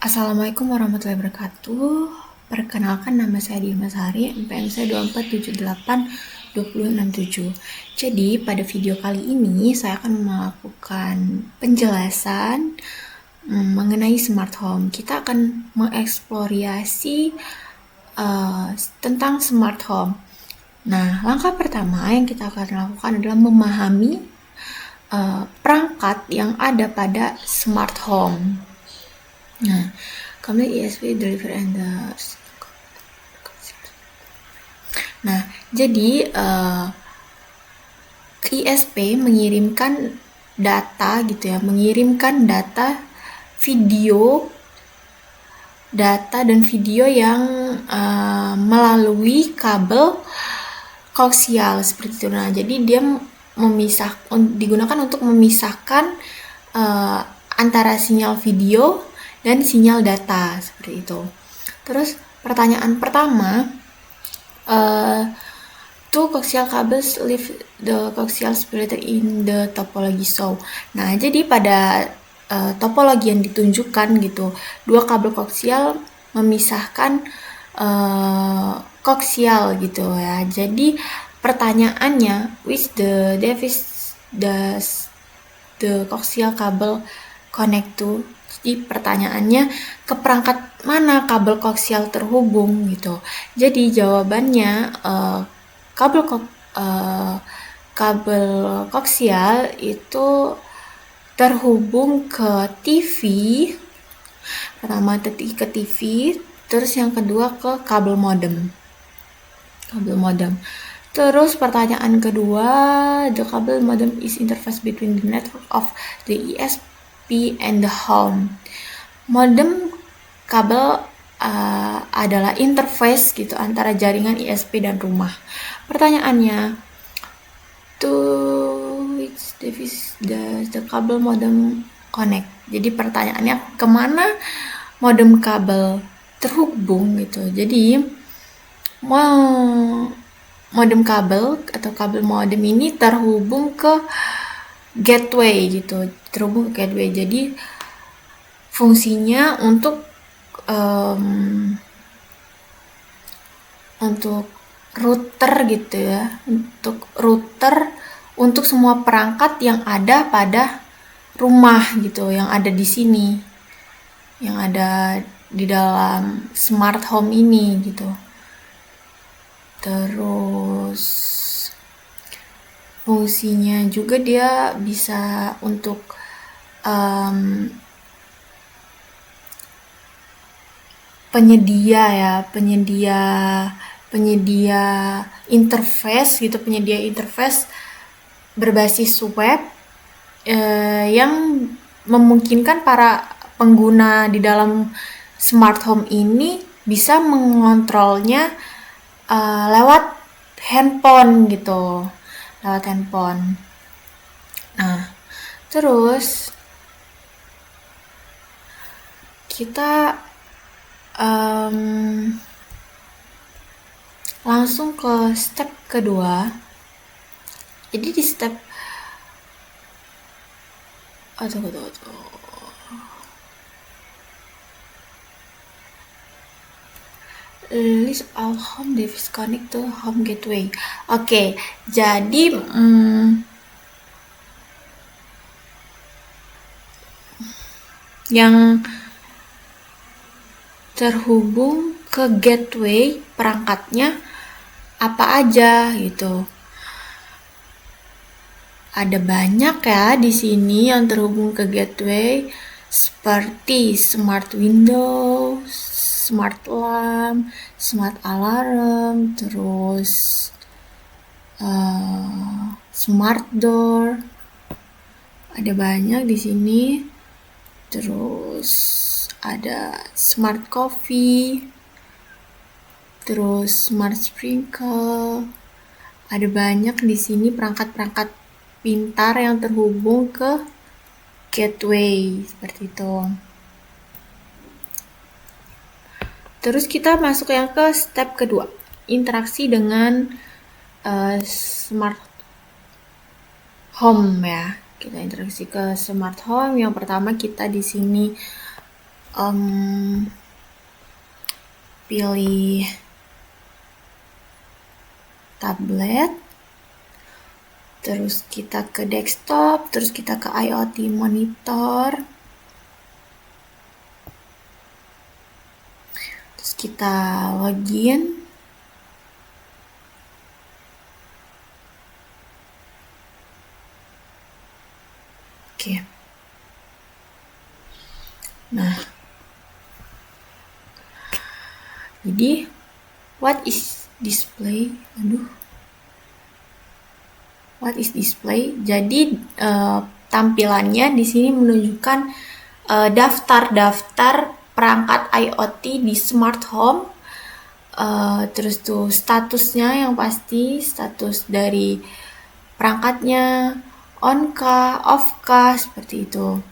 Assalamualaikum warahmatullahi wabarakatuh. Perkenalkan, nama saya Dimas Hari, NPM saya 24782067. Jadi pada video kali ini saya akan melakukan penjelasan mengenai smart home. Kita akan mengeksplorasi tentang smart home. Nah, langkah pertama yang kita akan lakukan adalah memahami perangkat yang ada pada smart home. Nah, complete ESP deliver and Nah, jadi ISP mengirimkan data gitu ya, mengirimkan data dan video yang melalui kabel koaksial seperti itu. Nah, jadi dia digunakan untuk memisahkan antara sinyal video dan sinyal data seperti itu. Terus pertanyaan pertama, two coaxial cables leave the coaxial separator in the topology show. Nah, jadi pada topologi yang ditunjukkan gitu, dua kabel koaksial memisahkan koaksial gitu ya. Jadi pertanyaannya, which the device does the coaxial cable connect to? Jadi pertanyaannya, ke perangkat mana kabel koaksial terhubung gitu. Jadi jawabannya kabel koaksial itu terhubung ke TV. Pertama ke TV, terus yang kedua ke kabel modem. Terus pertanyaan kedua, the cable modem is interface between the network of the ESP and the home. Modem kabel adalah interface gitu antara jaringan ISP dan rumah. Pertanyaannya, to which device does the cable modem connect? Jadi pertanyaannya, kemana modem kabel terhubung gitu. Jadi modem kabel atau kabel modem ini terhubung ke gateway gitu, jadi fungsinya untuk router gitu ya, untuk semua perangkat yang ada pada rumah gitu, yang ada di sini, yang ada di dalam smart home ini gitu. Terus fungsinya juga dia bisa untuk penyedia interface gitu, penyedia interface berbasis web yang memungkinkan para pengguna di dalam smart home ini bisa mengontrolnya lewat handphone gitu, Nah, terus kita langsung ke step kedua. Jadi di step list all home device connect to home gateway. Oke, jadi yang terhubung ke gateway perangkatnya apa aja gitu. Ada banyak ya di sini yang terhubung ke gateway, seperti smart window, smart lamp, smart alarm, terus smart door. Ada banyak di sini. Terus ada smart coffee, terus smart sprinkle. Ada banyak di sini perangkat-perangkat pintar yang terhubung ke gateway seperti itu. Terus kita masuk yang ke step kedua, interaksi dengan smart home ya. Kita interaksi ke smart home. Yang pertama kita di sini pilih tablet, terus kita ke desktop, terus kita ke IoT monitor, terus kita login. Oke. Nah, jadi what is display? What is display? Jadi tampilannya di sini menunjukkan daftar-daftar perangkat IoT di smart home. Terus tuh statusnya yang pasti, status dari perangkatnya, on kah, off kah, seperti itu.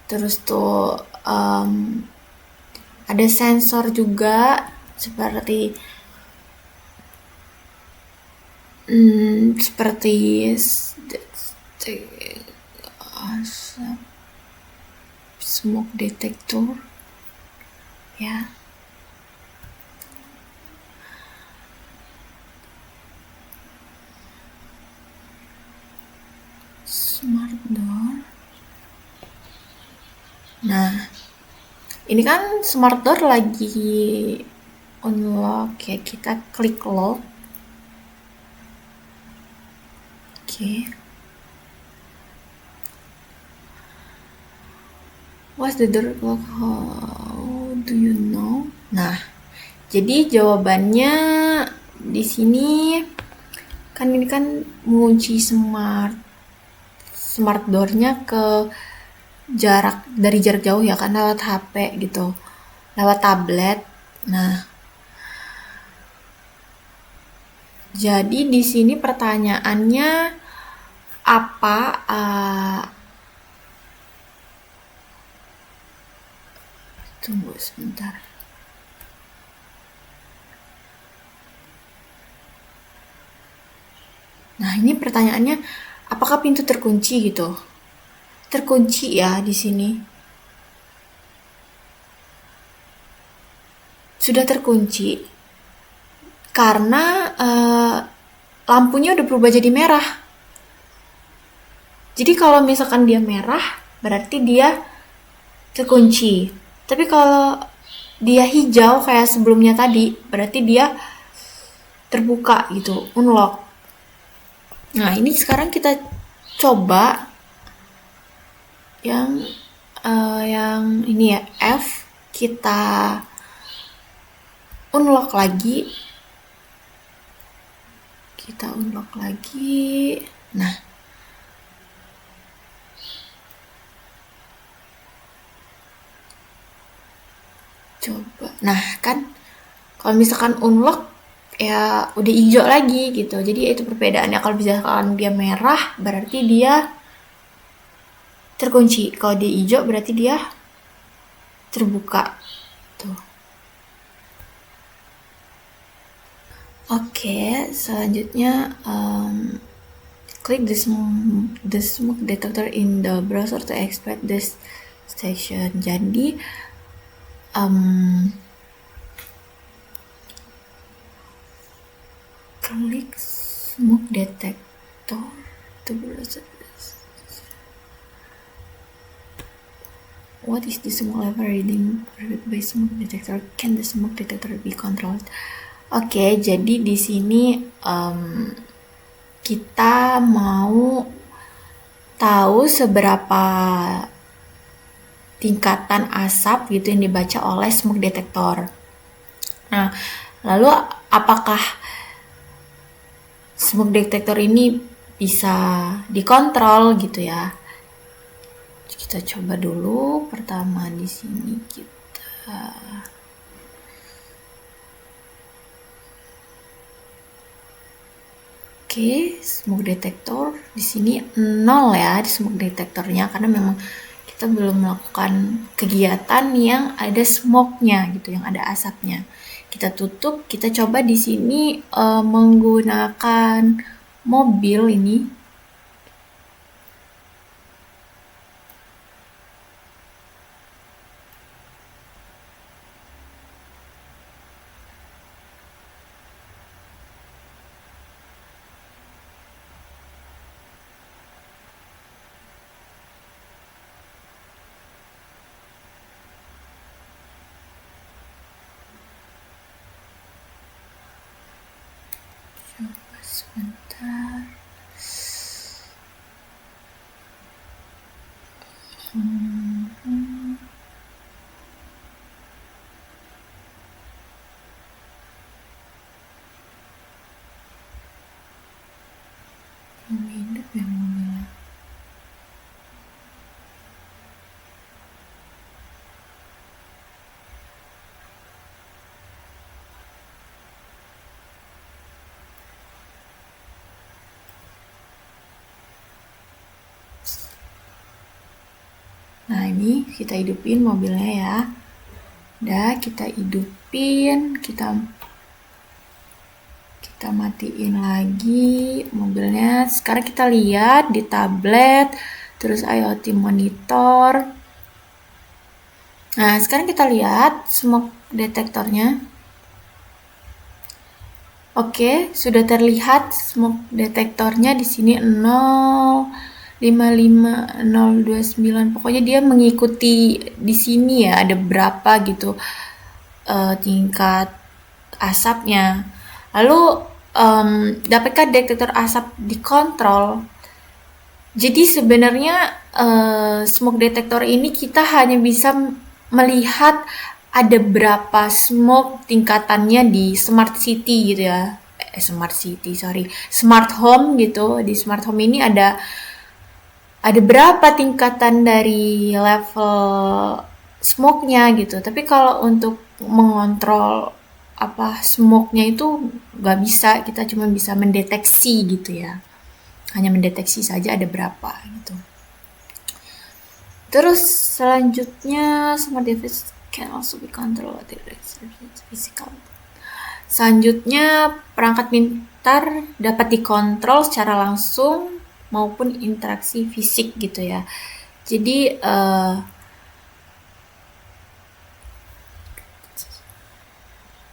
Terus tuh ada sensor juga seperti smoke detector, ya. Smart door. Nah, ini kan smart door lagi unlock ya, kita klik lock. Oke. What's the door lock? How do you know? Nah, jadi jawabannya di sini kan ini kan mengunci smart door-nya ke dari jarak jauh ya, kan lewat HP gitu, lewat tablet. Nah, jadi di sini pertanyaannya apa? Tunggu sebentar. Nah, ini pertanyaannya apakah pintu terkunci gitu? Terkunci ya di sini. Sudah terkunci karena lampunya udah berubah jadi merah. Jadi kalau misalkan dia merah, berarti dia terkunci. Tapi kalau dia hijau kayak sebelumnya tadi, berarti dia terbuka gitu, unlock. Nah, ini sekarang kita coba yang ini ya, F, kita unlock lagi. Nah, coba. Nah, kan kalau misalkan unlock ya udah hijau lagi gitu. Jadi itu perbedaannya. Kalau misalkan dia merah berarti dia terkunci. Kalau dia hijau berarti dia terbuka. Tuh. Oke, selanjutnya klik the smoke detector in the browser to expect this station. Jadi klik smoke detector to browser. What is the smoke level reading by smoke detector? Can the smoke detector be controlled? Oke, jadi di sini kita mau tahu seberapa tingkatan asap gitu yang dibaca oleh smoke detector. Nah, lalu apakah smoke detector ini bisa dikontrol gitu ya? Kita coba dulu. Pertama di sini kita Oke, smoke detector di sini 0 ya di smoke detectornya, karena memang kita belum melakukan kegiatan yang ada smoke-nya gitu, yang ada asapnya. Kita tutup, kita coba di sini menggunakan mobil ini. Sebentar. Belum hidup ya mobilnya. Nah, ini kita hidupin mobilnya ya. Udah, kita hidupin, kita matiin lagi mobilnya. Sekarang kita lihat di tablet, terus IoT monitor. Nah, sekarang kita lihat smoke detektornya. Oke, sudah terlihat smoke detektornya di sini 055029. Pokoknya dia mengikuti di sini ya, ada berapa gitu tingkat asapnya. Lalu dapatkah detektor asap dikontrol? Jadi sebenarnya smoke detector ini kita hanya bisa melihat ada berapa smoke tingkatannya di smart city gitu ya. Smart home gitu. Di smart home ini ada berapa tingkatan dari level smoke-nya gitu. Tapi kalau untuk mengontrol smoke-nya itu nggak bisa, kita cuma bisa mendeteksi gitu ya. Hanya mendeteksi saja ada berapa gitu. Terus selanjutnya smart device can also be controlled physical. Selanjutnya perangkat pintar dapat dikontrol secara langsung maupun interaksi fisik gitu ya. Jadi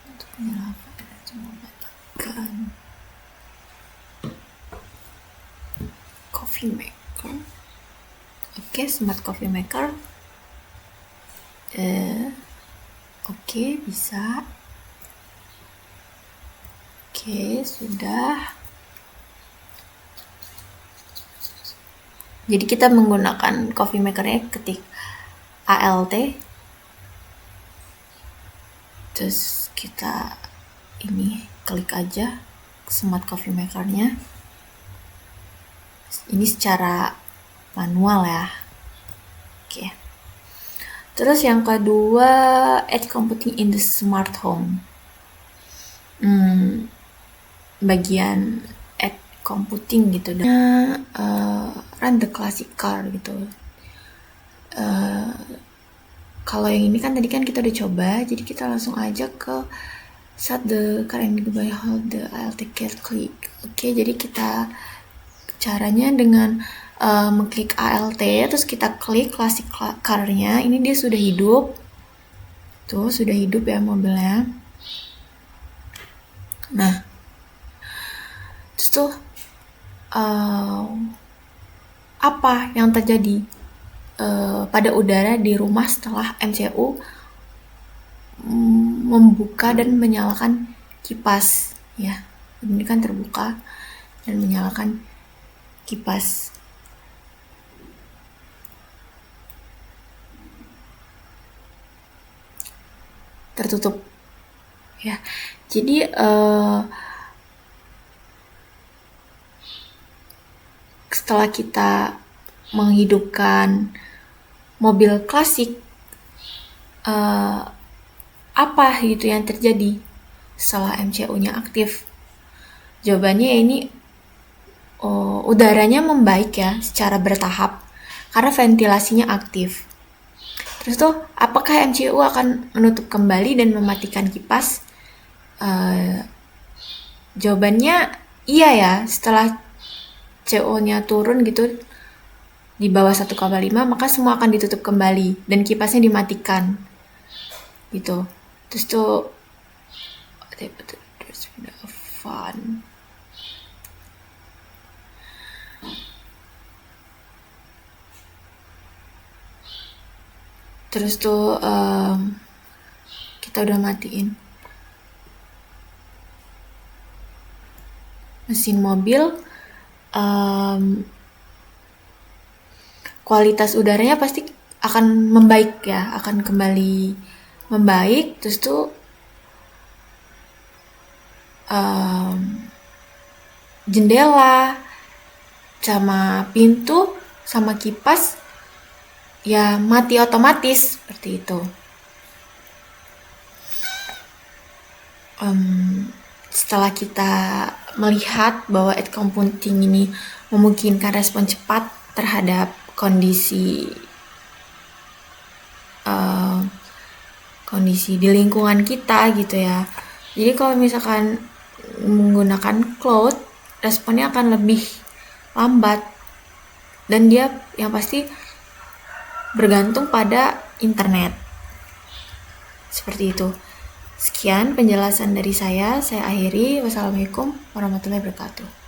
untuk menyalakan cuma matikan coffee maker. Oke, smart coffee maker. Oke, bisa. Oke, sudah. Jadi kita menggunakan coffee makernya ketik ALT. Terus kita ini klik aja smart coffee makernya. Ini secara manual ya. Oke. Terus yang kedua, edge computing in the smart home. Bagian edge computing gitu. Run the classic car gitu. Kalau yang ini kan tadi kan kita udah coba, jadi kita langsung aja ke set the car and by hold the ALT click. Oke, jadi kita caranya dengan mengklik ALT, terus kita klik classic car-nya. Ini dia sudah hidup. Tuh, sudah hidup ya mobilnya. Nah, terus tuh apa yang terjadi pada udara di rumah setelah MCU membuka dan menyalakan kipas ya. Ini kan terbuka dan menyalakan kipas. Tertutup ya. Jadi setelah kita menghidupkan mobil klasik, apa gitu yang terjadi setelah MCU-nya aktif? Jawabannya ya ini udaranya membaik ya secara bertahap karena ventilasinya aktif. Terus tuh, apakah MCU akan menutup kembali dan mematikan kipas? Jawabannya iya ya, setelah CO-nya turun gitu di bawah 1,5, maka semua akan ditutup kembali dan kipasnya dimatikan gitu. Terus tuh fun. Terus tuh kita udah matiin. mesin mobil, kualitas udaranya pasti akan membaik ya, akan kembali membaik. Terus tuh jendela sama pintu sama kipas ya mati otomatis seperti itu. Setelah kita melihat bahwa edge computing ini memungkinkan respon cepat terhadap kondisi di lingkungan kita gitu ya. Jadi kalau misalkan menggunakan cloud, responnya akan lebih lambat dan dia yang pasti bergantung pada internet. Seperti itu. Sekian penjelasan dari saya akhiri. Wassalamualaikum warahmatullahi wabarakatuh.